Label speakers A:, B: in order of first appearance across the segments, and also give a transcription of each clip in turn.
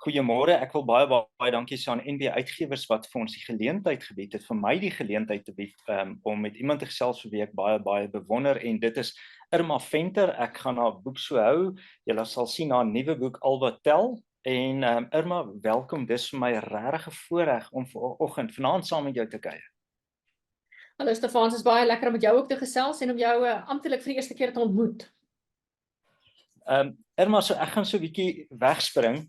A: Goeiemôre, ek wil baie dankie sê aan NB Uitgewers wat vir ons die geleentheid gebied het, vir my die geleentheid te bied om met iemand te gesels vir wie ek baie bewonder en dit is Irma Venter. Ek gaan haar boek so hou. Julle sal sien haar nuwe boek Alba Tel en Irma, welkom. Dis vir my regtig 'n voorreg om vanoggend vanaand saam met jou te kuier.
B: Hallo Stefan, dit is baie lekker om met jou ook te gesels en om jou amptelik vir die eerste keer te ontmoet.
A: Irma, so ek gaan so 'n bietjie wegspring.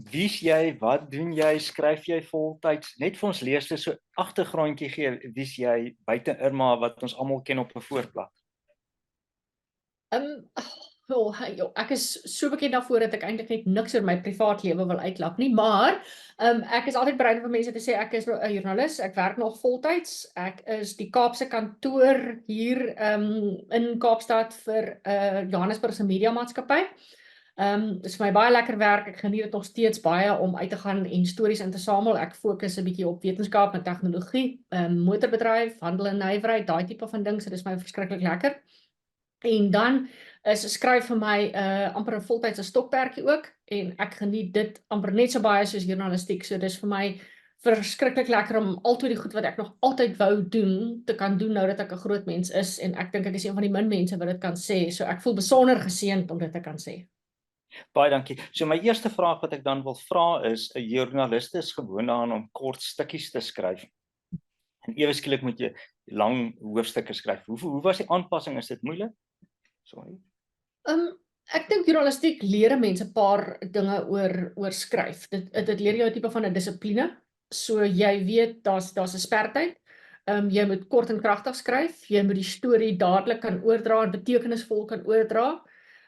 A: Wie's jy, wat doen jy, skryf jy voltyds? Net vir ons leerders so agtergrondjie gee, wie's jy buite Irma wat ons almal ken op 'n voorblad?
B: Ek is so bekend daarvoor dat ek eintlik net niks oor my privaat lewe wil uitlap nie, maar ek is altyd bereid om vir mense te sê ek is 'n joernalis, ek werk nog voltyds. Ek is die Kaapse kantoor hier in Kaapstad vir Johannesburg se media maatskappy. Dit is vir my baie lekker werk. Ek geniet dit nog steeds baie om uit te gaan en stories in te samel. Ek fokus 'n bietjie op wetenskap en tegnologie, motorbedryf, handel en nywerheid, daai tipe van ding, so dit is my verskriklik lekker. En dan is skryf vir my amper 'n voltydse stokperdjie ook en ek geniet dit amper net so baie soos journalistiek. So dis vir my verskriklik lekker om altyd die goed wat ek nog altyd wou doen te kan doen nou dat ek 'n groot mens is en ek dink ek is een van die min mense wat dit kan sê. So ek voel besonder geseënd om dit te kan sê.
A: Baie dankie. So my eerste vraag wat ek dan wil vra is, 'n joernalis is gewoond daaraan om kort stukkies te skryf. En ewe skielik moet jy lang hoofstukke skryf. Hoe was die aanpassing? Is dit moeilik? Sorry.
B: Ek dink journalistiek leer mense 'n paar dinge oor skryf. Dit leer jou 'n tipe van 'n dissipline. So jy weet daar's 'n spertyd. Jy moet kort en kragtig skryf. Jy moet die storie dadelik kan oordra en betekenisvol kan oordra.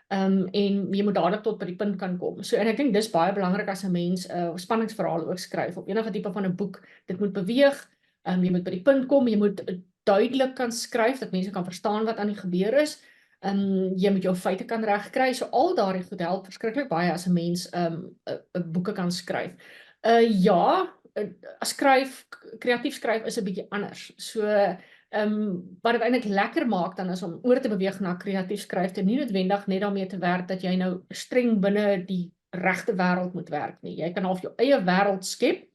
B: En jy moet dadelik tot by die punt kan kom. So en ek dink dis baie belangrik as 'n mens spanningsverhale ook skryf op enige tipe van 'n boek. Dit moet beweeg. Jy moet by die punt kom. Jy moet duidelik kan skryf dat mense kan verstaan wat aan die gebeur is. Jy moet jou feite kan regkry. So al daardie goed help verskriklik baie as 'n mens boeke kan skryf. Kreatief skryf is 'n bietjie anders. So wat dit eintlik lekker maak dan is om oor te beweeg na kreatief skryf, nie noodwendig net daarmee te werk dat jy nou streng binne die regte wêreld moet werk nie. Jy kan half jou eie wêreld skep.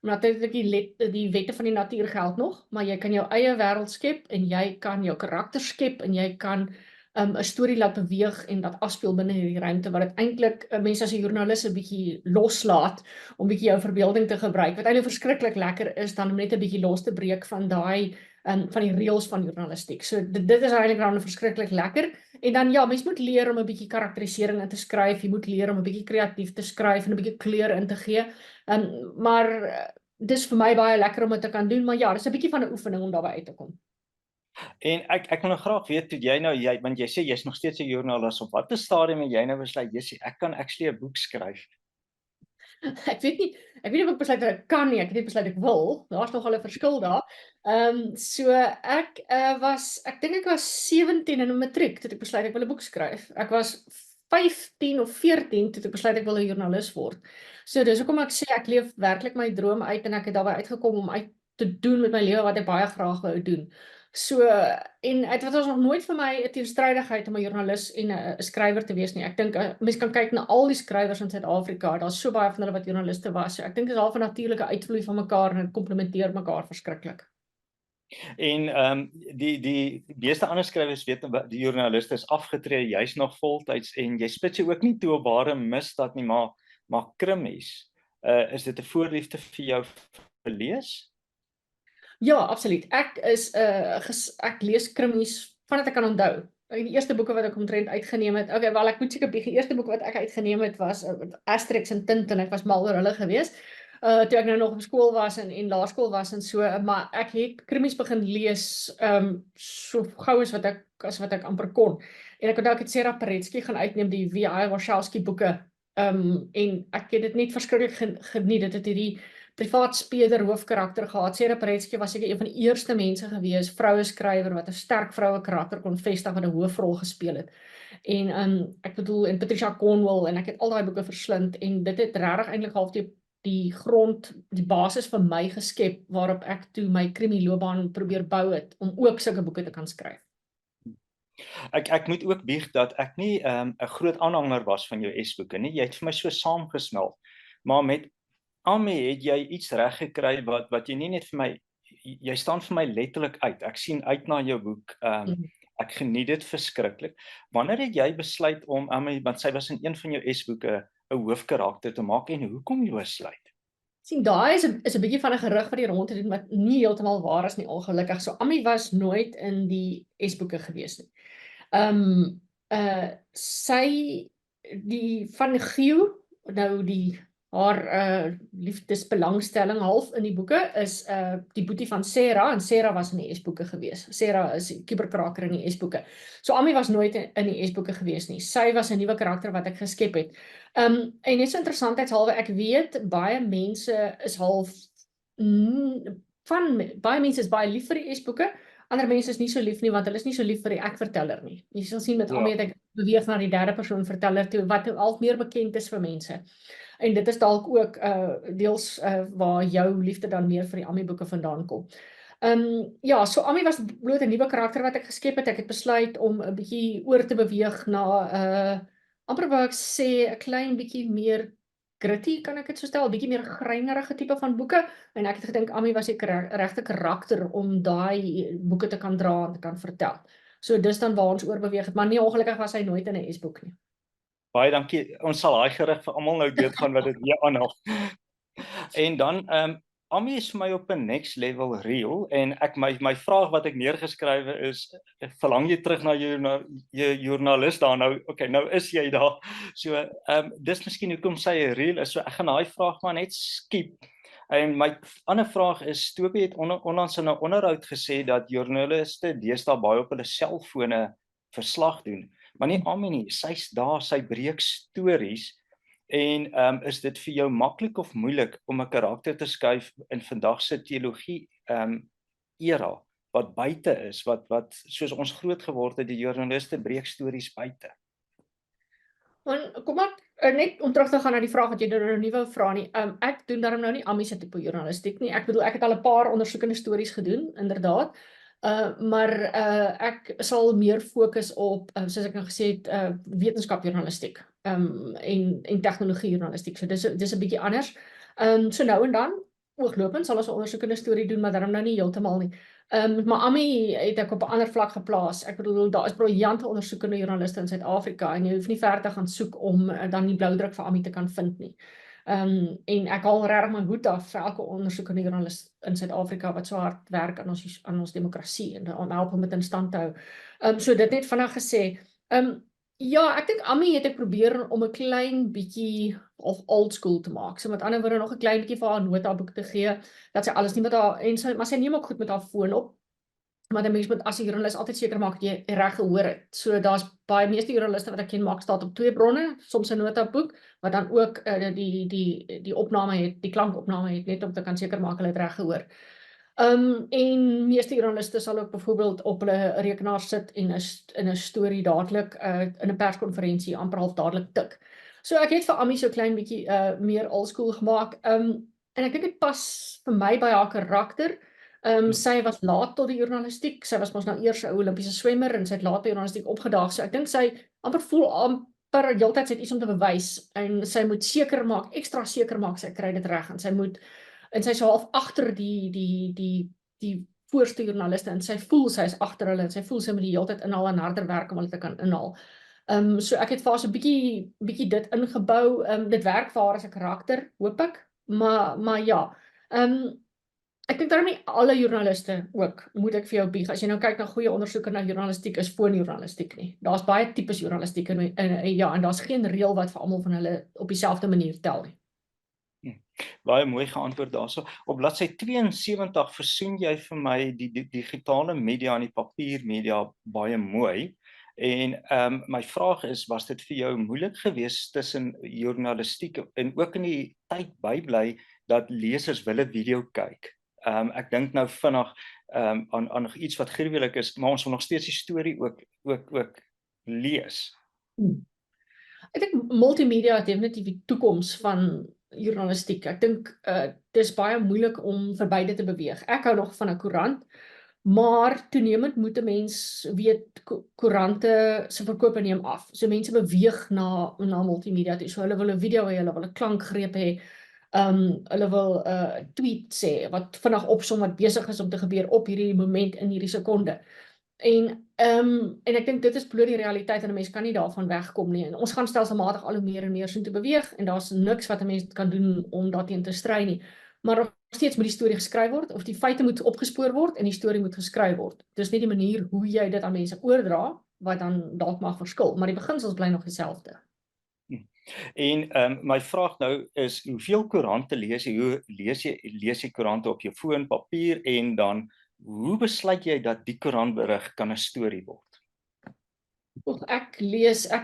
B: Natuurlik die wette van die natuur geld nog, maar jy kan jou eie wêreld skep en jy kan jou karakter skep en jy kan 'n storie laat beweeg en dat afspeel binne hierdie ruimte wat dit eintlik mense as 'n joernalis 'n bietjie loslaat om bietjie jou verbeelding te gebruik. Wat eintlik verskriklik lekker is dan om net 'n bietjie los te breek van daai van die reëls van journalistiek. So dit is eintlik dan verskriklik lekker. En dan ja, mens moet leer om 'n bietjie karakterisering in te skryf. Jy moet leer om 'n bietjie kreatief te skryf en 'n bietjie kleur in te gee. Maar dis vir my baie lekker om dit te kan doen, maar ja, dis 'n bietjie van 'n oefening om daarby uit te kom.
A: En ek wil nou graag weet toe jy want jy sê jy's nog steeds 'n joernalis, op watter stadium het jy nou besluit ek kan actually 'n boek skryf?
B: Ek weet nie of ek besluit dat ek kan nie, ek het net besluit ek wil. Daar's nogal 'n verskil daar. So ek dink ek was 17 in 'n matriek toe ek besluit ek wil 'n boek skryf. Ek was 15 of 14 toe ek besluit ek wil 'n joernalis word. So dis hoekom ek sê ek leef werklik my droom uit en ek het daarby uitgekom om uit te doen met my lewe wat ek baie graag wou doen. So en dit was nog nooit vir my 'n teenstrydigheid om 'n joernalis en 'n skrywer te wees nie. Ek dink mense kan kyk na al die skrywers in Suid-Afrika. Daar's so baie van hulle wat joernaliste was. So ek dink dit is half 'n natuurlike uitvloei van mekaar en dit komplementeer mekaar verskriklik.
A: En die meeste ander skrywers weet die joernaliste is afgetree, jy's nog voltyds en jy spits jou ook nie toe op ware misdaad nie, maar krimmies. Is dit 'n voorliefde vir jou vir lees?
B: Ja, absoluut. Ek lees krimmies vandat ek kan onthou. Die eerste boeke wat ek omtrent uitgeneem het. Okay, wel ek moet seker bietjie. Die eerste boek wat ek uitgeneem het was Asterix en Tintin. Ek was mal oor hulle gewees. Toe ek nou nog op skool was en laerskool was en so, maar ek het krimmies begin lees so gou as wat ek amper kon. En ek onthou ek het Sarah Paretsky gaan uitneem, die V.I. Warshawski boeke. En ek het dit net verskriklik geniet. Dit het hierdie privaat speeder hoofkarakter gehad. Sarah Paretsky was seker een van die eerste mense gewees, vroue skrywer wat 'n sterk vroue karakter kon vestig wat 'n hoofrol gespeel het. En ek bedoel en Patricia Cornwell en ek het al daai boeke verslind en dit het regtig eintlik half die basis vir my geskep waarop ek toe my krimi loopbaan probeer bou het om ook sulke boeke te kan skryf.
A: Ek moet ook bieg dat ek nie 'n groot aanhanger was van jou S-boeke nie. Jy het vir my so saamgesmelt. Maar met Ami het jy iets reg gekry wat jy nie net vir my jy staan vir my letterlik uit. Ek sien uit na jou boek. Ek geniet dit verskriklik. Wanneer het jy besluit om Ami, want sy was in een van jou S-boeke 'n hoofkarakter te maak en hoekom jy besluit?
B: Sien, daai is 'n bietjie van 'n gerug wat die rond te doen wat nie heeltemal waar is nie, ongelukkig. So Ami was nooit in die S-boeke gewees nie. Sy die van Gio, nou haar liefdesbelangstelling half in die boeke is die boetie van Sarah, en Sarah was in die S-boeke gewees. Sarah is die kuberkraker in die S-boeke. So Ami was nooit in die S-boeke gewees nie. Sy was 'n nuwe karakter wat ek geskep het. En net so interessantheidshalwe, ek weet baie mense is half baie mense is baie lief vir die S-boeke. Ander mense is nie so lief nie, want hulle is nie so lief vir die ek-verteller nie. Jy sal sien met Ami het ek beweeg na die derde persoon verteller toe, wat nou al meer bekend is vir mense. En dit is dalk ook deels waar jou liefde dan meer vir die Ami boeke vandaan kom. Ja, so Ami was bloot 'n nuwe karakter wat ek geskep het. Ek het besluit om 'n bietjie oor te beweeg na amper wou ek sê 'n klein bietjie meer gritty, kan ek dit so stel, 'n bietjie meer grynerige tipe van boeke, en ek het gedink Ami was die regte karakter om daai boeke te kan dra en te kan vertel. So dis dan waar ons oorbeweeg het, maar nie ongelukkig was hy nooit in 'n S-boek nie.
A: Baie dankie. Ons sal daai gerig vir almal nou doodgaan wat dit weer aanhaal. En dan Ami is vir my op 'n next level real, en my vraag wat ek neergeskrywe is, verlang jy terug na jou joernalis daar nou? Okay, nou is jy daar. So dis miskien hoekom sy real is. So ek gaan daai vraag maar net skiep. En my ander vraag is, Toby het onlangs in 'n onderhoud gesê dat joernaliste deesdae baie op hulle selfone verslag doen. Maar nie Ami nie, sy's daar, sy breek stories. En is dit vir jou maklik of moeilik om 'n karakter te skuif in vandag se teologie era wat buite is, wat soos ons groot geword het, die joernaliste breek stories buite?
B: Kom ek net om terug te gaan na die vraag wat jy nou nie wou vra nie. Ek doen daarom nou nie Ami se tipe journalistiek nie. Ek bedoel, ek het al 'n paar ondersoekende stories gedoen, inderdaad. Maar ek sal meer fokus op, soos ek nou gesê het, wetenskapjournalistiek en tegnologiejournalistiek. So dis 'n bietjie anders. So nou en dan, ooglopend sal ons 'n ondersoekende storie doen, maar daarom nou nie heeltemal nie. Maar Ami het ek op 'n ander vlak geplaas. Ek bedoel, daar is briljante ondersoekende joernaliste in Suid-Afrika en jy hoef nie ver te gaan soek om dan die bloudruk vir Ami te kan vind nie. En ek haal regtig my hoed af vir elke ondersoekende joernalis in Suid-Afrika wat so hard werk aan ons demokrasie en om help om dit in stand te hou. So dit net vinnig gesê. Ja, ek dink Ami het ek probeer om 'n klein bietjie of old school te maak. So met ander woorde nog 'n klein bietjie vir haar notaboek te gee, dat sy alles nie met haar maar sy neem ook goed met haar foon op. Maar 'n mens moet as 'n joernalis altyd seker maak dat jy reg gehoor het. So daar's baie meeste joernaliste wat ek ken maak staat op 2 bronne, soms 'n notaboek, wat dan ook die opname het, die klankopname het, net om te kan seker maak hulle het reg gehoor. En meeste joernaliste sal ook byvoorbeeld op hulle rekenaar sit en in 'n storie dadelik in 'n perskonferensie amper half dadelik tik. So ek het vir Ami so klein bietjie meer oldschool gemaak. En ek dink dit pas vir my by haar karakter. Sy was laat tot die journalistiek. Sy was mos nou eers 'n Olimpiese swemmer en sy het laat by journalistiek opgedaag. So ek dink sy amper voel amper heeltyd sy het iets om te bewys en sy moet seker maak, ekstra seker maak sy kry dit reg en sy is half agter die voorste joernaliste en sy voel sy is agter hulle en sy voel sy moet die heeltyd inhaal en harder werk om hulle te kan inhaal. So ek het vir haar so 'n bietjie dit ingebou. Dit werk vir haar as 'n karakter, hoop ek. Maar ja. Ek dink daarom nie alle joernaliste ook, moet ek vir jou bieg. As jy nou kyk na goeie ondersoeke na journalistiek, is foonjournalistiek nie. Daar's baie tipes journalistiek en daar's geen reël wat vir almal van hulle op dieselfde manier tel nie.
A: Baie mooi geantwoord daarso. Op bladsy 72 versoen jy vir my die digitale media en die papiermedia baie mooi. En my vraag is, was dit vir jou moeilik geweest tussen journalistiek en ook in die tyd bybly dat lesers wil 'n video kyk? Ek dink nou vinnig aan nog iets wat gruwelik is, maar ons wil nog steeds die storie ook lees.
B: Ek dink multimedia het definitief die toekoms van journalistiek. Ek dink dis baie moeilik om verby dit te beweeg. Ek hou nog van 'n koerant, Maar toenemend moet 'n mens weet koerante se verkope neem af. So mense beweeg na multimedia toe. So hulle wil 'n video hê, hulle wil 'n klankgreep hê. Hulle wil 'n tweet sê wat vinnig opsom wat besig is om te gebeur op hierdie moment in hierdie sekonde. En ek dink dit is bloot die realiteit en 'n mens kan nie daarvan wegkom nie. En ons gaan stelselmatig al hoe meer en meer soontoe beweeg en daar's niks wat 'n mens kan doen om daarteen te stry nie. Maar nog steeds moet die storie geskryf word of die feite moet opgespoor word en die storie moet geskryf word. Dis nie die manier hoe jy dit aan mense oordra wat dan dalk mag verskil, maar die beginsels bly nog dieselfde.
A: En my vraag nou is, hoeveel koerante lees jy? Hoe lees jy koerante op jou foon, papier, en dan hoe besluit jy dat die koerantberig kan 'n storie word?
B: Ek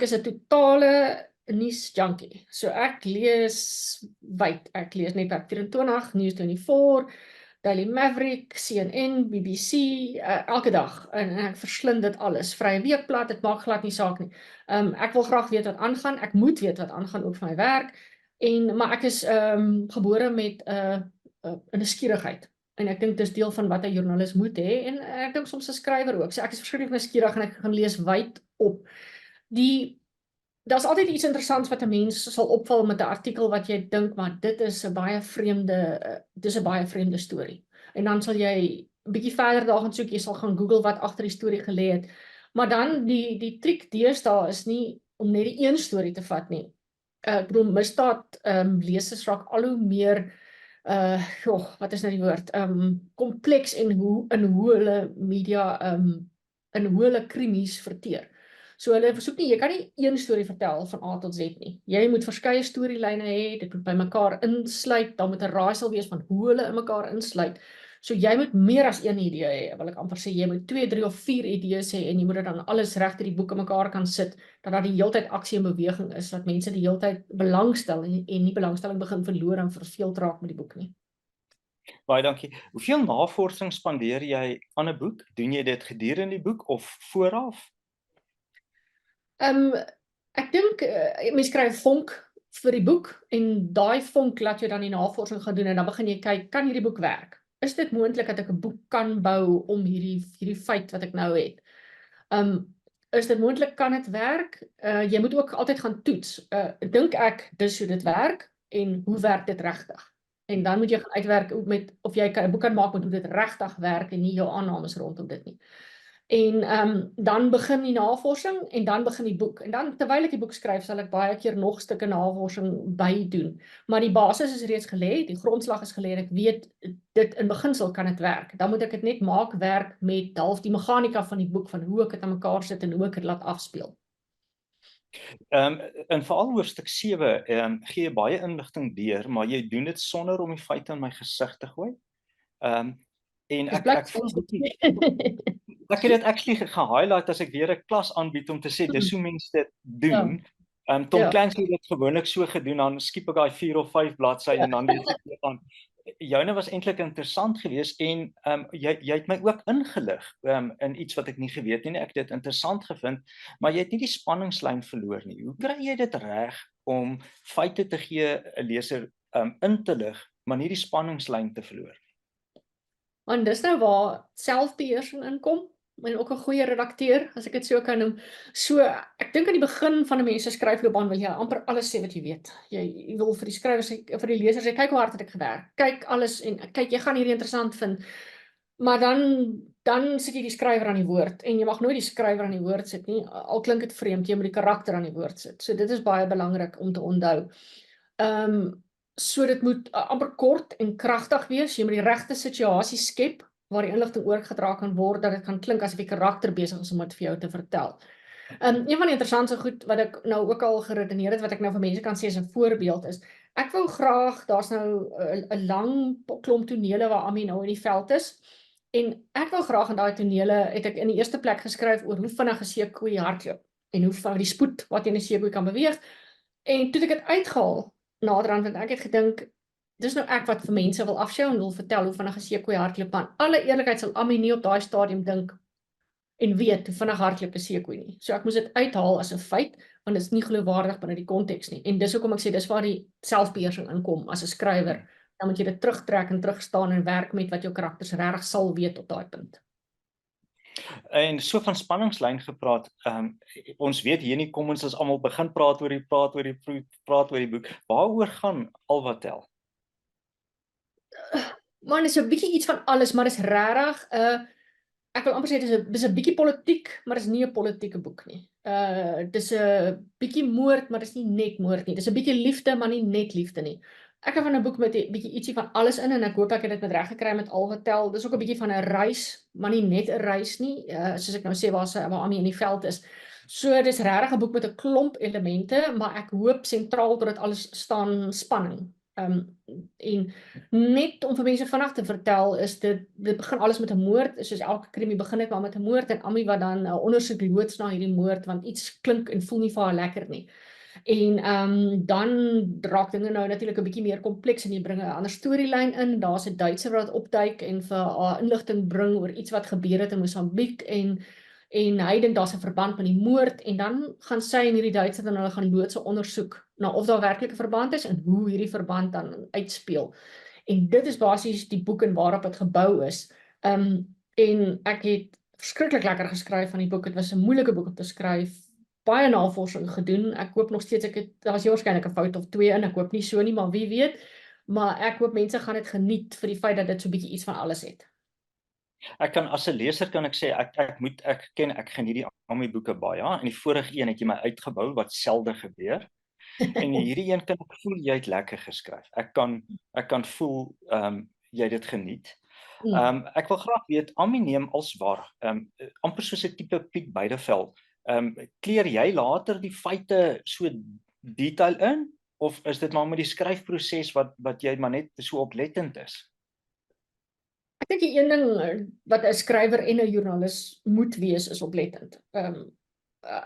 B: is 'n totale nuusjunkie. So ek lees wyd. Ek lees Netwerk24, News24, Daily Maverick, CNN, BBC, elke dag. En ek verslind dit alles. Vrye Weekblad, dit maak glad nie saak nie. Ek wil graag weet wat aangaan. Ek moet weet wat aangaan ook vir my werk. Maar ek is gebore met 'n nuuskierigheid. En ek dink dis deel van wat 'n joernalis moet hê en ek dink soms 'n skrywer ook. So ek is verskriklik nuuskierig en ek gaan lees wyd op. Daar's altyd iets interessants wat 'n mens sal opval met 'n artikel wat jy dink, maar dit is 'n baie vreemde storie. En dan sal jy 'n bietjie verder daar gaan soek, jy sal gaan Google wat agter die storie gelê het. Maar dan die triek deesdae is nie om net die een storie te vat nie. Ek bedoel misdaad lesers raak al hoe meer wat is nou die woord? Kompleks in hoe hulle media in hoe hulle krimies verteer. So hulle versoek nie, jy kan nie een storie vertel van A tot Z nie. Jy moet verskeie storielyne hê, dit moet by mekaar insluit, dan moet 'n raaisel wees van hoe hulle in mekaar insluit. So jy moet meer as een idee hê, wil ek amper sê, jy moet 2, 3 of 4 idees hê en jy moet dit dan alles regter die boek in mekaar kan sit, dat daar die heeltyd aksie en beweging is, dat mense die heeltyd belangstel en nie belangstelling begin verloor en verveeld raak met die boek nie.
A: Baie dankie. Hoeveel navorsing spandeer jy aan 'n boek? Doen jy dit gedurende die boek of vooraf?
B: Ek dink mens skryf vonk vir die boek en daai vonk laat jy dan die navorsing gaan doen en dan begin jy kyk, kan hierdie boek werk? Is dit moontlik dat ek 'n boek kan bou om hierdie feit wat ek nou het? Is dit moontlik, kan dit werk? Jy moet ook altyd gaan toets. Dink ek dis hoe dit werk en hoe werk dit regtig? En dan moet jy gaan uitwerk met of jy 'n boek kan maak met hoe dit regtig werk en nie jou aannames rondom dit nie. En dan begin die navorsing en dan begin die boek. En dan terwyl ek die boek skryf, sal ek baie keer nog stukke navorsing bydoen. Maar die basis is reeds gelê, die grondslag is gelê en ek weet dit in beginsel kan dit werk. Dan moet ek dit net maak werk met half die meganika van die boek, van hoe ek dit aan mekaar sit en hoe ek dit laat afspeel.
A: In veral hoofstuk 7 gee jy baie inligting deur, maar jy doen dit sonder om die feite in my gesig te gooi. En ek het dit actually ge-highlight as ek weer 'n klas aanbied om te sê dis hoe mense dit doen. Tom Clancy het dit gewoonlik so gedoen, dan skiep ek daai 4 of 5 bladsye en dan weet ek aan. Joune was eintlik interessant geweest en jy het my ook ingelig in iets wat ek nie geweet nie. Ek het dit interessant gevind, maar jy het nie die spanningslyn verloor nie. Hoe kry jy dit reg om feite te gee 'n leser in te lig, maar nie die spanningslyn te verloor?
B: Want dis nou waar selfbeheersing inkom en ook 'n goeie redakteur, as ek dit so kan noem. So ek dink aan die begin van 'n mens se skryfloopbaan wil jy amper alles sê wat jy weet. Jy wil vir die skrywers, vir die lesers sê kyk hoe hard het ek gewerk. Kyk alles en kyk jy gaan hierdie interessant vind. Maar dan sit jy die skrywer aan die woord en jy mag nooit die skrywer aan die woord sit nie. Al klink dit vreemd, jy moet die karakter aan die woord sit. So dit is baie belangrik om te onthou. So dit moet amper kort en kragtig wees. Jy moet die regte situasie skep waar die inligting oorgedra kan word, dat dit kan klink asof die karakter besig is om dit vir jou te vertel. Een van die interessante goed wat ek nou ook al geredeneer het, wat ek nou vir mense kan sê as 'n voorbeeld is, ek wou graag, daar's nou 'n lang klomp tonele waar Ami nou in die veld is, en ek wou graag in daai tonele, het ek in die eerste plek geskryf oor hoe vinnig 'n seekoei hardloop, en hoe van die spoed wat jy 'n seekoei kan beweeg, en toe het ek dit uitgehaal, naderhand, want ek het gedink, dis nou ek wat vir mense wil afsjou en wil vertel hoe vinnig 'n seekoei hardloop, maar alle eerlikheid sal Ami nie op daai stadium dink en weet hoe vinnig hardloop 'n seekoei nie. So ek moes dit uithaal as 'n feit, want dit is nie geloofwaardig binne die konteks nie. En dis hoekom ek sê dis waar die selfbeheersing inkom as 'n skrywer. Dan moet jy dit terugtrek en terugstaan en werk met wat jou karakters regtig sal weet op daai punt.
A: En so van spanningslyn gepraat, ons weet hier in die Commons is almal begin praat oor die boek. Waaroor gaan Alvatel?
B: Man, dis 'n bietjie iets van alles, maar dis regtig ek wil amper sê dis 'n bietjie politiek, maar dis nie 'n politieke boek nie. Dis 'n bietjie moord, maar dis nie net moord nie. Dis 'n bietjie liefde, maar nie net liefde nie. Ek hou van 'n boek met 'n bietjie ietsie van alles in en ek hoop ek het dit met reg gekry met Alvatel. Dis ook 'n bietjie van 'n reis, maar nie net 'n reis nie. Soos ek nou sê waar Ami in die veld is. So dis regtig 'n boek met 'n klomp elemente, maar ek hoop sentraal tot dit alles staan spanning. En net om vir mense vinnig te vertel is dit begin alles met 'n moord, soos elke krimie begin dit maar met 'n moord en Ami wat dan 'n ondersoek loods na hierdie moord want iets klink en voel nie vir haar lekker nie. En dan raak dinge nou natuurlik 'n bietjie meer kompleks en jy bring 'n ander storielyn in. Daar's 'n Duitser wat opduik en vir haar inligting bring oor iets wat gebeur het in Mosambiek en hy dink daar's 'n verband met die moord en dan gaan sy en hierdie Duitser dan hulle gaan loods 'n ondersoek na of daar werklik 'n verband is en hoe hierdie verband dan uitspeel. En dit is basies die boek en waarop dit gebou is. En ek het verskriklik lekker geskryf van die boek. Dit was 'n moeilike boek om te skryf. Baie navorsing gedoen. Ek hoop nog steeds daar was waarskynlik 'n fout of twee in. Ek hoop nie so nie, maar wie weet. Maar ek hoop mense gaan dit geniet vir die feit dat dit so 'n bietjie iets van alles het.
A: Ek kan as 'n leser kan ek sê ek geniet die Ami boeke baie. In die vorige een het jy my uitgebou wat selde gebeur. En hierdie een kan ek voel jy het lekker geskryf. Ek kan voel jy het dit geniet. Ek wil graag weet Ami neem als waar. Amper soos 'n tipe Piet Beideveld. Kleer jy later die feite so detail in of is dit maar met die skryfproses wat jy maar net so oplettend is?
B: Ek dink die een ding wat 'n skrywer en 'n joernalis moet wees is oplettend.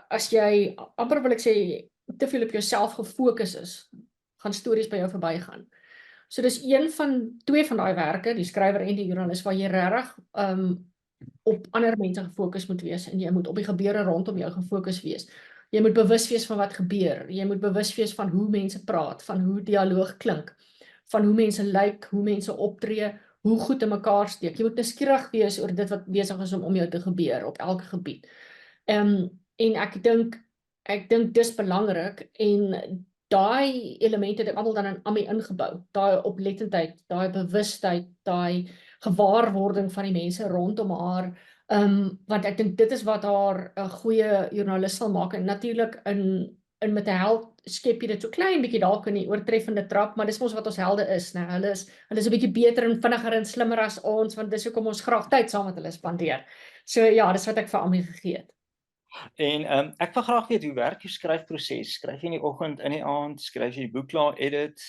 B: As jy amper wil ek sê te veel op jouself gefokus is, gaan stories by jou verbygaan. So dis twee van daai werke, die skrywer en die joernalis waar jy regtig op ander mense gefokus moet wees en jy moet op die gebeure rondom jou gefokus wees. Jy moet bewus wees van wat gebeur. Jy moet bewus wees van hoe mense praat, van hoe dialoog klink, van hoe mense lyk, hoe mense optree, hoe goed in mekaar steek. Jy moet nuuskierig wees oor dit wat besig is om jou te gebeur op elke gebied. En ek dink dis belangrik en daai elemente het ek almal dan in Ami ingebou. Daai oplettendheid, daai bewustheid, daai gewaarwording van die mense rondom haar. Want ek dink dit is wat haar 'n goeie joernalis sal maak en natuurlik in met 'n held skep jy dit so klein bietjie dalk in die oortreffende trap, maar dis mos wat ons helde is, né? Hulle is 'n bietjie beter en vinniger en slimmer as ons, want dis hoekom ons graag tyd saam met hulle spandeer. So ja, dis wat ek vir Ami gegee het.
A: En ek wil graag weet hoe werk jou skryfproses? Skryf jy in die oggend, in die aand, skryf jy die boek klaar, edit?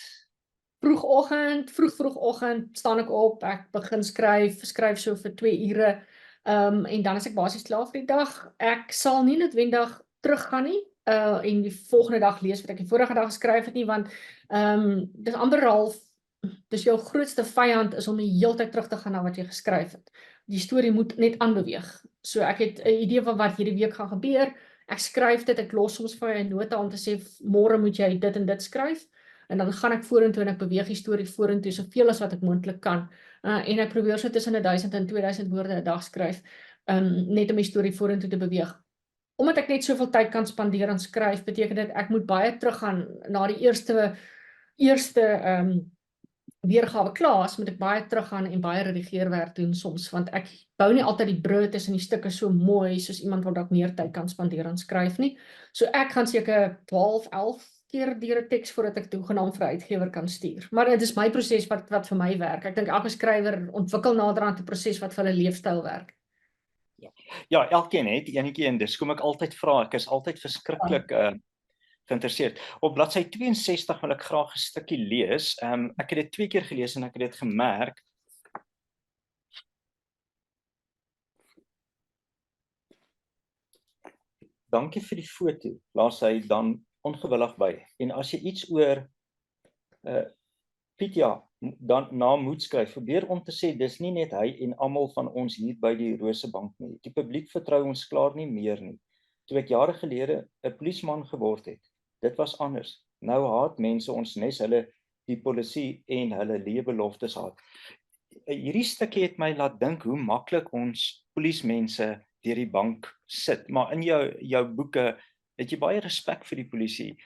B: Vroegoggend staan ek op, ek begin skryf so vir 2 ure. En dan is ek basies klaar vir die dag. Ek sal nie noodwendig teruggaan nie. En die volgende dag lees wat ek die vorige dag geskryf het nie, want dis amper half, dis jou grootste vyand is om die heeltyd terug te gaan na wat jy geskryf het. Die storie moet net aanbeweeg. So ek het 'n idee van wat hierdie week gaan gebeur. Ek skryf dit, ek los soms vir 'n nota om te sê môre moet jy dit en dit skryf. En dan gaan ek vorentoe en ek beweeg die storie vorentoe soveel as wat ek moontlik kan. En ek probeer so tussen 1000 en 2000 woorde 'n dag skryf, net om die storie vorentoe te beweeg. Omdat ek net soveel tyd kan spandeer aan skryf, beteken dit ek moet baie teruggaan na die eerste weergawe klaar is, moet ek baie teruggaan en baie redigeerwerk doen soms, want ek bou nie altyd die brûe tussen die stukke so mooi soos iemand wat dalk meer tyd kan spandeer aan skryf nie. So ek gaan seker 12, 11 keer deur 'n teks voordat ek toegenaam vir 'n uitgewer kan stuur. Maar dit is my proses wat vir my werk. Ek dink elke skrywer ontwikkel naderhand 'n proses wat vir hulle leefstyl werk.
A: Ja, elkeen het enetjie en dis kom ek altyd vra. Ek is altyd verskriklik geïnteresseerd. Op bladsy 62 wil ek graag 'n stukkie lees. Ek het dit 2 keer gelees en ek het dit gemerk. Dankie vir die foto. Laat hy dan ongewillig by. En as jy iets oor Piet dan na moet skryf, probeer om te sê dis nie net hy en almal van ons hier by die Rosebank nie. Die publiek vertrou ons klaar nie meer nie. Toe ek jare gelede 'n polisieman geword het, dit was anders. Nou haat mense ons nes hulle die polisie en hulle leebeloftes haat. Hierdie stukkie het my laat dink hoe maklik ons polismense deur die bank sit, maar in jou boeke het jy baie respek vir die polisie.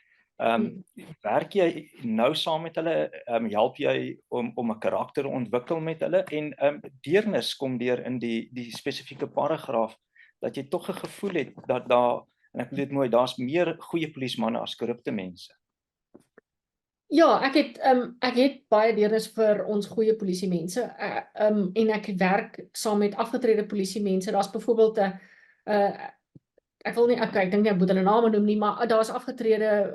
A: Werk jy nou saam met hulle, help jy om 'n karakter ontwikkel met hulle en deernis kom deur in die spesifieke paragraaf dat jy tog 'n gevoel het dat daar, en ek bedoel dit mooi, daar's meer goeie polismanne as korrupte mense.
B: Ja, ek het baie deernis vir ons goeie polisiemense, en ek werk saam met afgetrede polisiemense. Daar's byvoorbeeld 'n ek wil nie, ek dink nie ek moet hulle name noem nie, maar daar's afgetrede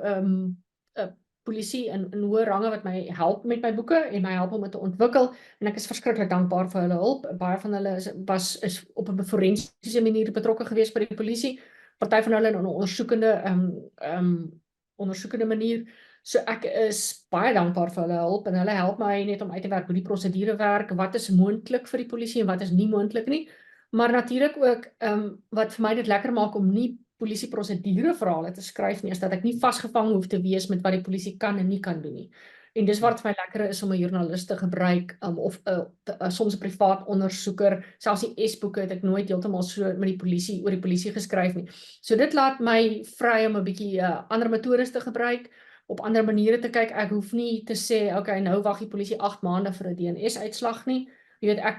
B: polisie in hoë range wat my help met my boeke en my help om dit te ontwikkel, en ek is verskriklik dankbaar vir hulle hulp. Baie van hulle is op 'n forensiese manier betrokke gewees by die polisie. Party van hulle in 'n ondersoekende manier. So ek is baie dankbaar vir hulle hulp, en hulle help my net om uit te werk hoe die prosedure werk, wat is moontlik vir die polisie en wat is nie moontlik nie. Maar natuurlik ook, wat vir my dit lekker maak om nie polisieprosedureverhale te skryf nie, is dat ek nie vasgevang hoef te wees met wat die polisie kan en nie kan doen nie. En dis wat vir my lekker is om 'n joernalis te gebruik, of soms 'n privaat ondersoeker. Selfs die S-boeke het ek nooit heeltemal so met die polisie, oor die polisie geskryf nie. So dit laat my vry om 'n bietjie ander metodes te gebruik, op ander maniere te kyk. Ek hoef nie te sê, okay, nou wag die polisie 8 maande vir 'n DNS-uitslag nie. Jy weet, ek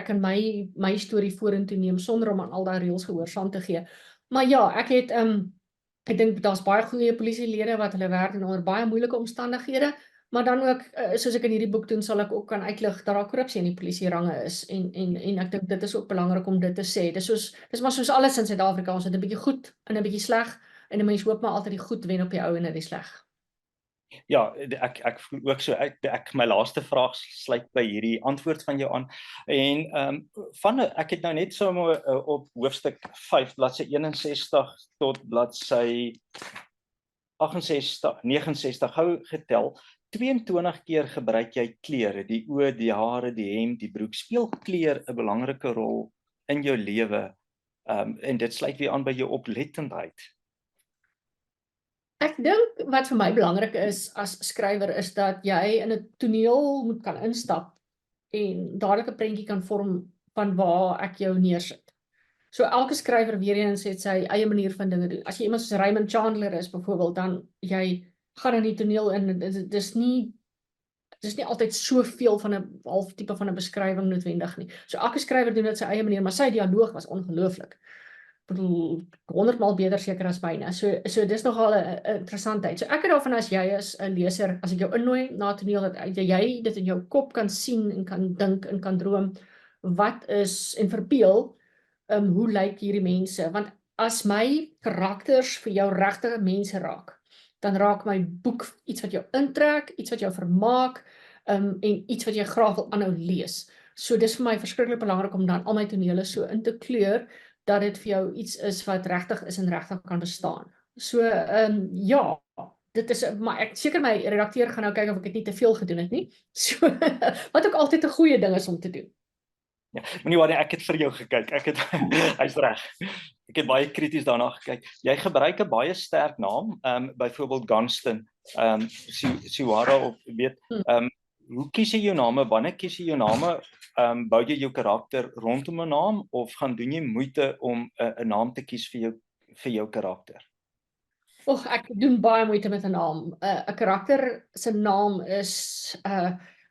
B: kan my storie vorentoe neem sonder om aan al daai reëls gehoorsaam te gee. Maar ja, ek dink daar's baie goeie polisielede wat hulle werk doen onder baie moeilike omstandighede, maar dan ook, soos ek in hierdie boek doen, sal ek ook kan uitlig dat daar korrupsie in die polisierange is, en ek dink dit is ook belangrik om dit te sê. Dis maar soos alles in Suid-Afrika, ons het 'n bietjie goed en 'n bietjie sleg, en 'n mens hoop maar altyd die goed wen op die ou en die sleg.
A: Ja, ek voel ook so. My laaste vraag sluit by hierdie antwoord van jou aan. En ek het nou net so op hoofstuk 5 bladsy 61 tot bladsy 68, 69 gou getel. 22 keer gebruik jy kleure, die oë, die hare, die hemp, die broek. Speel kleur 'n belangrike rol in jou lewe? En dit sluit weer aan by jou oplettendheid.
B: Ek dink wat vir my belangrik is as skrywer is dat jy in 'n toneel moet kan instap en dadelik 'n prentjie kan vorm van waar ek jou neersit. So elke skrywer weer eens het sy eie manier van dinge doen. As jy iemand soos Raymond Chandler is byvoorbeeld, dan jy gaan in die toneel in, dis nie altyd soveel van 'n half tipe van 'n beskrywing noodwendig nie. So elke skrywer doen dit sy eie manier, maar sy dialoog was ongelooflik. Ek bedoel, 100 maal beter seker as myne. So dis nogal 'n interessantheid. So ek het daarvan, as jy as 'n leser, as ek jou innooi na toneel, dat jy dit in jou kop kan sien en kan dink en kan droom, wat is en verbeel, hoe lyk hierdie mense? Want as my karakters vir jou regte mense raak, dan raak my boek iets wat jou intrek, iets wat jou vermaak, en iets wat jy graag wil aanhou lees. So dis vir my verskriklik belangrik om dan al my tonele so in te kleur, dat dit vir jou iets is wat regtig is en regtig kan bestaan. So, ja, dit is, maar ek seker my redakteur gaan nou kyk of ek dit nie te veel gedoen het nie. So, wat ook altyd 'n goeie ding is om te doen.
A: Ja, moenie worry, ek het vir jou gekyk. Hy's reg. Ek het baie krities daarna gekyk. Jy gebruik 'n baie sterk naam, byvoorbeeld Gunston, Suwara, of weet, hoe kies jy jou name? Wanneer kies jy jou name? Bou jy jou karakter rondom 'n naam, of gaan doen jy moeite om 'n naam te kies vir jou karakter?
B: Ek doen baie moeite met 'n naam. 'n karakter se naam is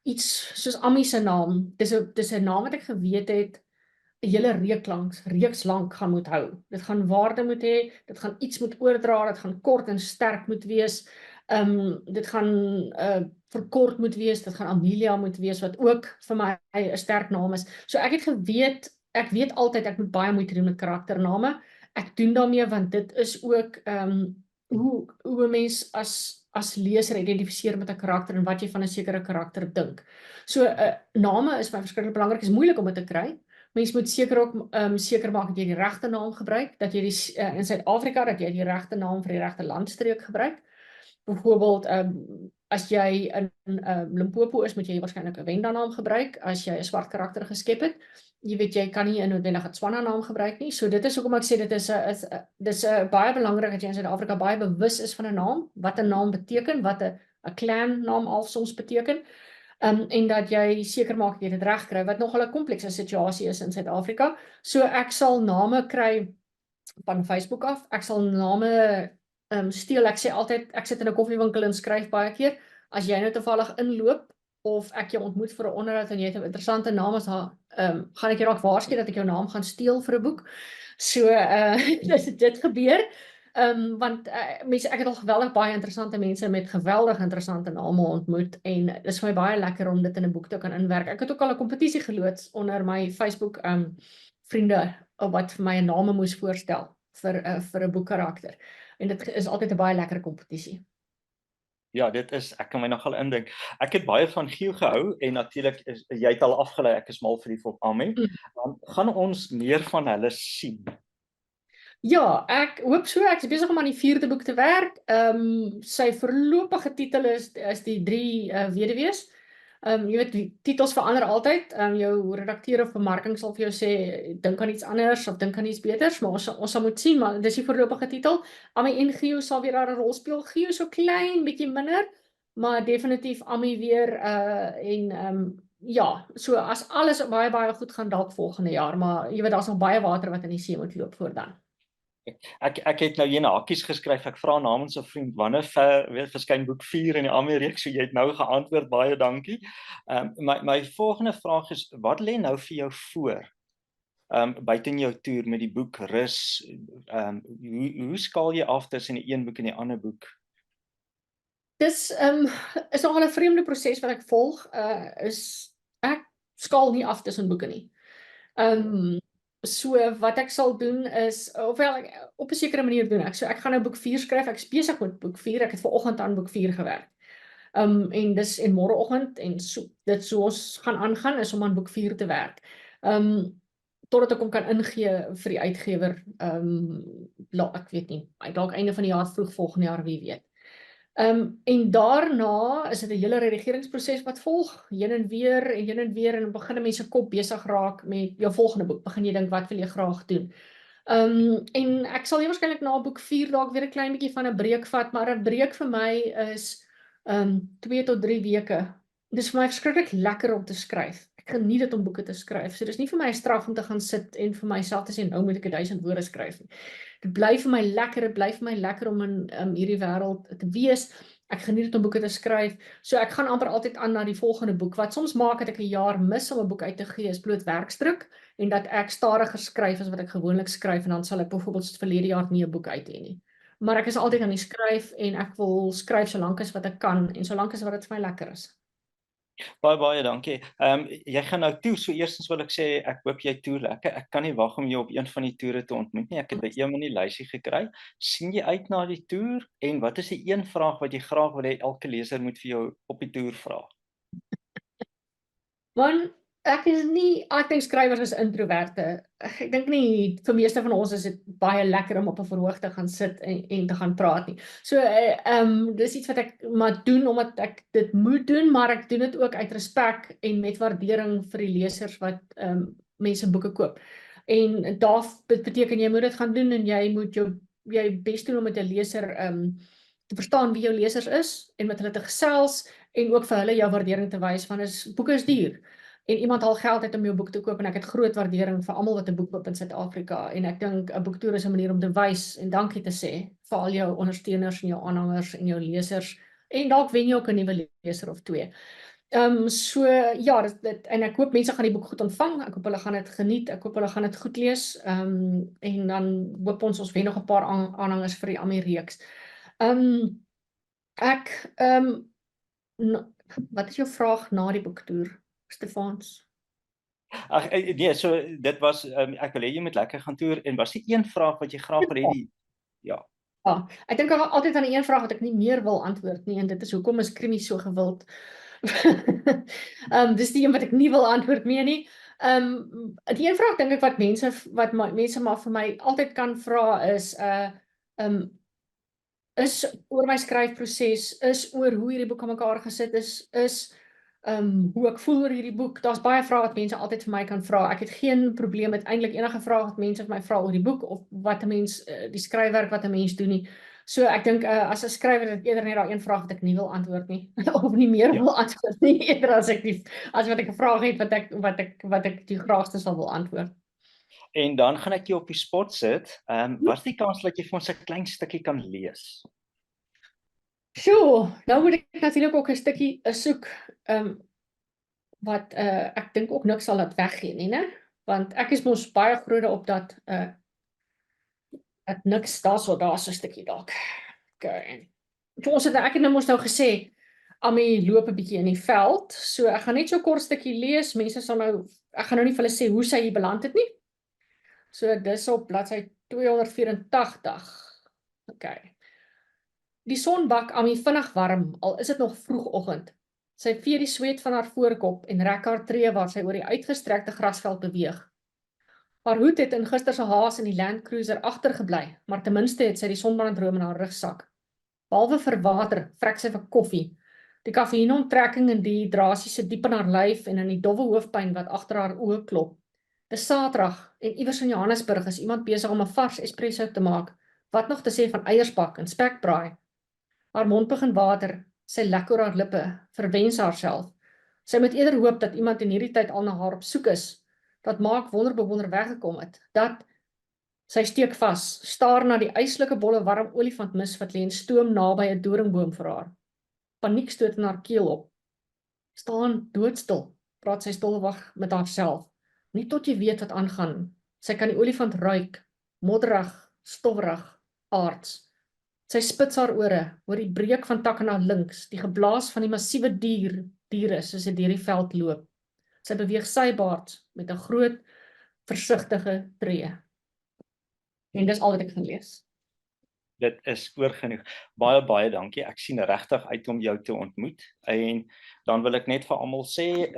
B: iets soos Ami se naam. Dis 'n naam wat ek geweet het 'n hele reeks lank gaan moet hou. Dit gaan waarde moet hê, dit gaan iets moet oordra, dit gaan kort en sterk moet wees. Dit gaan verkort moet wees, dit gaan Amelia moet wees, wat ook vir my 'n sterk naam is. So ek weet altyd ek moet baie moeite doen met karaktername. Ek doen daarmee want dit is ook hoe 'n mens as leser identifiseer met 'n karakter en wat jy van 'n sekere karakter dink. So name is my verskriklik belangrik, is moeilik om dit te kry. Mens moet seker ook seker maak dat jy die regte naam gebruik, dat jy in Suid-Afrika dat jy die regte naam vir die regte landstreek gebruik. Byvoorbeeld, as jy in Limpopo is, moet jy waarskynlik 'n Venda naam gebruik as jy 'n swart karakter geskep het. Jy weet, jy kan nie 'n noodwendige Tswana naam gebruik nie. So dit is hoekom ek sê dit is baie belangrik dat jy in Suid-Afrika baie bewus is van 'n naam, wat 'n naam beteken, wat 'n clan naam al soms beteken. en dat jy seker maak jy dit reg kry, wat nogal 'n komplekse situasie is in Suid-Afrika. So ek sal name kry van Facebook af. Ek sal name steel. Ek sê altyd, ek sit in 'n koffiewinkel en skryf baie keer. As jy nou toevallig inloop of ek jou ontmoet vir 'n onderhoud en jy het 'n interessante naam, as gaan ek jou dalk waarsku dat ek jou naam gaan steel vir 'n boek. So dit gebeur. Want mense, ek het al geweldig baie interessante mense met geweldig interessante name ontmoet en dit is vir my baie lekker om dit in 'n boek te kan inwerk. Ek het ook al 'n kompetisie geloods onder my Facebook vriende wat vir my 'n name moes voorstel vir 'n boekkarakter. En dit is altyd 'n baie lekker kompetisie.
A: Ja, dit is, ek kan my nogal indink. Ek het baie van Giel gehou en natuurlik jy het al afgelei, ek is mal verlief op Ami. Dan gaan ons meer van hulle sien.
B: Ja, ek hoop so. Ek is besig om aan die 4de boek te werk. Sy voorlopige titel is die 3 weduwees. Jy weet, die titels verander altyd. Jou redakteur of bemarking sal vir jou sê, dink aan iets anders of dink aan iets beters, maar ons sal moet sien, maar dis die voorlopige titel. Ami en Gio sal weer daar 'n rol speel. Gio so klein, bietjie minder, maar definitief Ami weer ja, so as alles baie baie goed gaan dalk volgende jaar, maar jy weet daar's nog baie water wat in die see moet loop voor dan.
A: Ek het nou hier na hakkies geskryf. Ek vra namens 'n vriend wanneer verskyn boek 4 in die Ami-reeks, so jy het nou geantwoord, baie dankie. My volgende vraag is, wat lê nou vir jou voor? Buite in jou toer met die boek rus, hoe skaal jy af tussen die een boek en die ander boek?
B: Dis is nogal 'n vreemde proses wat ek volg. Ek skaal nie af tussen boeke nie. So wat ek sal doen is, ofwel op 'n sekere manier doen ek. So ek gaan nou boek 4 skryf. Ek is besig met boek 4. Ek het vanoggend aan boek 4 gewerk. En môreoggend en dit so ons gaan aangaan is om aan boek 4 te werk. Totdat ek hom kan ingee vir die uitgewer. Ek weet nie, dalk einde van die jaar, vroeg volgende jaar, wie weet. En daarna is dit 'n hele redigeringsproses wat volg, heen en weer en dan begin mense kop besig raak met jou volgende boek. Begin jy dink, wat wil jy graag doen? En ek sal nie waarskynlik na boek 4 dalk weer 'n klein bietjie van 'n breek vat, maar 'n breek vir my is 2 tot 3 weke. Dis vir my verskriklik lekker om te skryf. Ek geniet dit om boeke te skryf. So dis nie vir my 'n straf om te gaan sit en vir myself te sê nou moet ek 1000 woorde skryf nie. Dit bly vir my lekker om in hierdie wêreld te wees. Ek geniet dit om boeke te skryf. So ek gaan amper altyd aan na die volgende boek. Wat soms maak dat ek 'n jaar mis om 'n boek uit te gee is bloot werkdruk en dat ek stadiger skryf as wat ek gewoonlik skryf en dan sal ek byvoorbeeld verlede jaar nie 'n boek uit hê nie. Maar ek is altyd aan die skryf en ek wil skryf solank as wat ek kan en solank as wat dit vir my lekker is.
A: Baie dankie. Jy gaan nou toe, so eerstens wil ek sê ek hoop jy toer lekker. Ek kan nie wag om jou op een van die toere te ontmoet nie. Ek het by een die lysie gekry. Sien jy uit na die toer en wat is die een vraag wat jy graag wil hê elke leser moet vir jou op die toer vra?
B: Want ek dink skrywers is introverte. Ek dink nie vir meeste van ons is dit baie lekker om op 'n verhoog te gaan sit en te gaan praat nie. So dis iets wat ek maar doen omdat ek dit moet doen, maar ek doen dit ook uit respek en met waardering vir die lesers wat mense boeke koop. En dit beteken jy moet dit gaan doen en jy moet jy bes doen om met 'n leser te verstaan wie jou lesers is en met hulle te gesels en ook vir hulle jou waardering te wys van boeke is duur. En iemand haal geld uit om jou boek te koop en ek het groot waardering vir almal wat 'n boek koop in Suid-Afrika en ek dink 'n boektoer is 'n manier om te wys en dankie te sê vir al jou ondersteuners en jou aanhangers en jou lesers en dalk wen jy ook 'n nuwe leser of 2. So ja, dit en ek hoop mense gaan die boek goed ontvang. Ek hoop hulle gaan dit geniet. Ek hoop hulle gaan dit goed lees. En dan hoop ons wen nog 'n paar aanhangers vir die Ami-reeks. Wat is jou vraag na die boektoer? Stefans.
A: Ag nee, so dit was ek wil hê jy moet lekker gaan toer en was die een vraag wat jy graag wil hê ja.
B: Ja, ek dink altyd aan die een vraag wat ek nie meer wil antwoord nie en dit is hoekom is Krimi so gewild? Dis die een wat ek nie wil antwoord meer nie. Die een vraag dink ek wat mense maar vir my altyd kan vra is oor my skryfproses, is oor hoe hierdie boek aan mekaar gesit is hoe ek voel oor hierdie boek. Daar's baie vrae wat mense altyd vir my kan vra. Ek het geen probleem met eintlik enige vraag wat mense vir my vra oor die boek of wat 'n mens die skryfwerk wat 'n mens doen nie. So ek dink as 'n skrywer het eerder net daai een vraag wat ek nie wil antwoord nie of nie meer
A: Ja.
B: wil antwoord nie eerder as wat ek 'n vraag het wat ek die graagste sal wil antwoord.
A: En dan gaan ek jou op die spot sit. Wat is die kans dat jy vir ons 'n klein stukkie kan lees?
B: Sjoe, nou moet ek natuurlik ook 'n stukkie soek wat ek dink ook niks sal laat weggee nie, né? Want ek is mos baie groot op dat niks daar's so 'n stukkie dalk. Okay. So ek het nou mos nou gesê Ami loop 'n bietjie in die veld. So ek gaan net so 'n kort stukkie lees. Mense sal nou ek gaan nou nie vir hulle sê hoe sy hier beland het nie. So dis op bladsy 284. Okay. Die son bak Ami vinnig warm, al is dit nog vroegoggend. Sy vee die sweet van haar voorkop en rek haar tree waar sy oor die uitgestrekte grasveld beweeg. Haar hoed het in gister se haas in die Land Cruiser agtergebly, maar ten minste het sy die sonbrandroom in haar rugsak. Behalwe vir water, vrek sy vir koffie. Die kafeïnontrekking en dehydrasie sit diep in haar lyf en in die dowwe hoofpyn wat agter haar oë klop. Dis Saterdag en iewers in Johannesburg is iemand besig om 'n vars espresso te maak. Wat nog te sê van eierspak en spekbraai? Haar mond begin water, sy lek oor haar lippe, verwens haarself. Sy moet eerder hoop dat iemand in hierdie tyd al na haar op soek is. Dat maak wonderbewonder weggekom het. Dat sy steek vas, staar na die yslike bolle warm olifantmis wat lê en stoom naby 'n doringboom vir haar. Paniek stoot in haar keel op. Staan doodstil, praat sy stilwag met haarself. Nie tot jy weet wat aangaan. Sy kan die olifant ruik, modderig, stowwerig, aards. Sy spits haar ore, hoor die breek van takke na links, die geblaas van die massiewe diere soos dit deur die veld loop. Sy beweeg sybaards met 'n groot, versigtige tree. En dis al wat ek gaan lees.
A: Dit is oorgenoeg. Baie dankie. Ek sien regtig uit om jou te ontmoet. En dan wil ek net vir almal sê,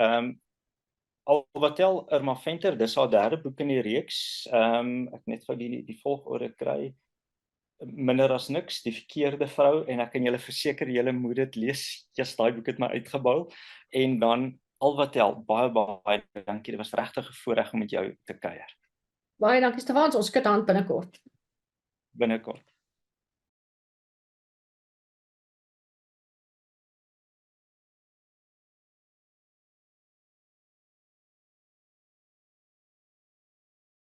A: Alvatel Irma Venter, dis haar derde boek in die reeks. Ek net vir die volgorde kry. Minder as niks, die verkeerde vrou, en ek kan julle verseker julle moet dit lees. Just daai boek het my uitgebou. En dan Alvatel, baie dankie. Dit was regtig 'n voorreg om met jou te kuier.
B: Baie dankie Stefan, ons skud hand binnekort.
A: Binnekort.